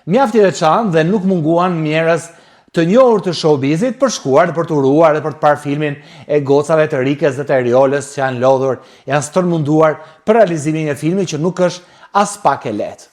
mjaft i veçantë dhe nuk munguan njerëz të njohur të showbizit për shkuar, për të uruar dhe për të parë filmin e gocave të Rikës dhe të Erioles që janë lodhur, janë stërmunduar për realizimin e filmit që nuk është as pak e lehtë.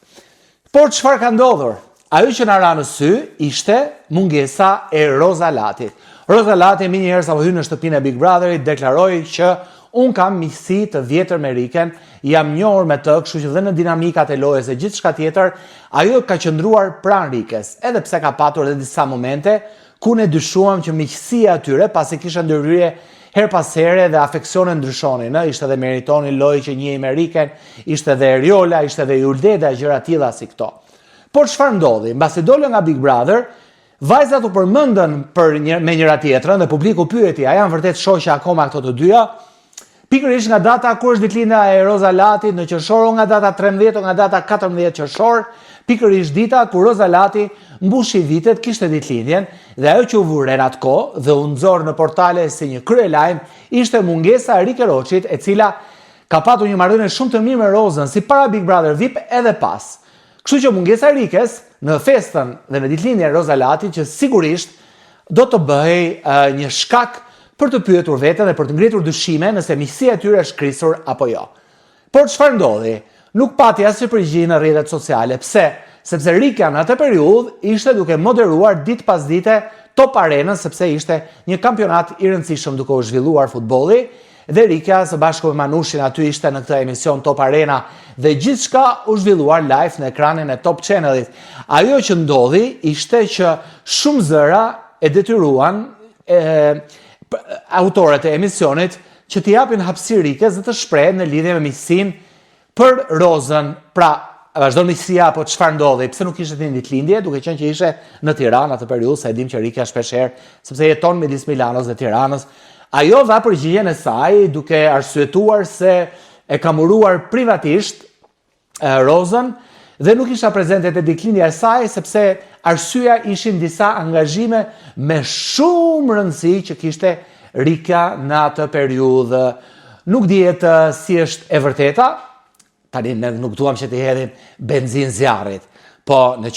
Por çfarë ka ndodhur? Ajo që na ra në sy ishte mungesa e Roza Latit. Roza Lati më njëherë sa hynë në shtëpinë e Big Brotherit deklaroi që unë kam miqësi të vjetër me Rikën, jam njohur me të, kështu që dhe në dinamikat e lojës e gjithçka tjetër, ajo ka qëndruar pranë Rikës, edhe pse ka patur edhe disa momente ku ne dyshuam që miqësia atyre, pasi kishte ndërhyrje her pas here dhe afeksione ndryshonin, ishte edhe Meritoni Loj që njihej me Rikën, ishte edhe Eriola, ishte edhe Juldeda, gjëra tilla si këto. Por çfarë ndodhi? Mbasi dolën nga Big Brother, vajzat u përmendën me njëra tjetrën dhe publiku pyeti, a janë vërtet shoqja akoma këto të dyja? Pikërisht nga data kur është ditëlindja e Roza Latit në qershor, nga data 13 o nga data 14 qershor, pikërisht dita kur Roza Lati mbushi vitet, kishte ditëlindjen dhe ajo që u vuren atë kohë dhe u nxorr në portale si një kryelajm ishte mungesa e Rike Roçit, e cila ka patur një marrëdhënie shumë të mirë me Rozën, si para Big Brother VIP edhe pas. Kështu që mungesa e Rikës në festën dhe në ditëlindjen e Roza Latit që sigurisht do të bëhej një shkak për të pyetur veten dhe për të ngritur dyshime nëse miqësia e tyre është krisur apo jo. Por çfarë ndodhi? Nuk pati asnjë përgjigje në rrjetet sociale. Pse? Sepse Rika në atë periudhë ishte duke moderuar ditë pas dite Top Arenën, sepse ishte një kampionat i rëndësishëm duke u zhvilluar futbolli, dhe Rika së bashku me Manushin aty ishte në këtë emision Top Arena dhe gjithçka u zhvilluar live në ekranin e Top Channelit. Ajo që ndodhi ishte që shumë zëra e detyruan autorët e emisionit që t'i japin hapësirë Rikës dhe të shprehen në lidhje me miqësinë për Rozën. Pra, vazhdon miqësia apo çfarë ndodhi? Pse nuk ishte një ditëlindje, duke qenë që ishte në Tiranë atë periudhë, sa e dim që Rika shpeshherë, sepse jeton midis Milanos dhe Tiranës. Ajo dha përgjigjen e saj duke arsyetuar se e ka muruar privatisht Rozën dhe nuk ishte prezente te ditëlindja e saj sepse arsyeja ishin disa angazhime me shumë rëndësi që kishte Rika në atë periudhë. Nuk dihet si është e vërteta, tani ne nuk duam që t'i hedhim benzinë zjarrit, po në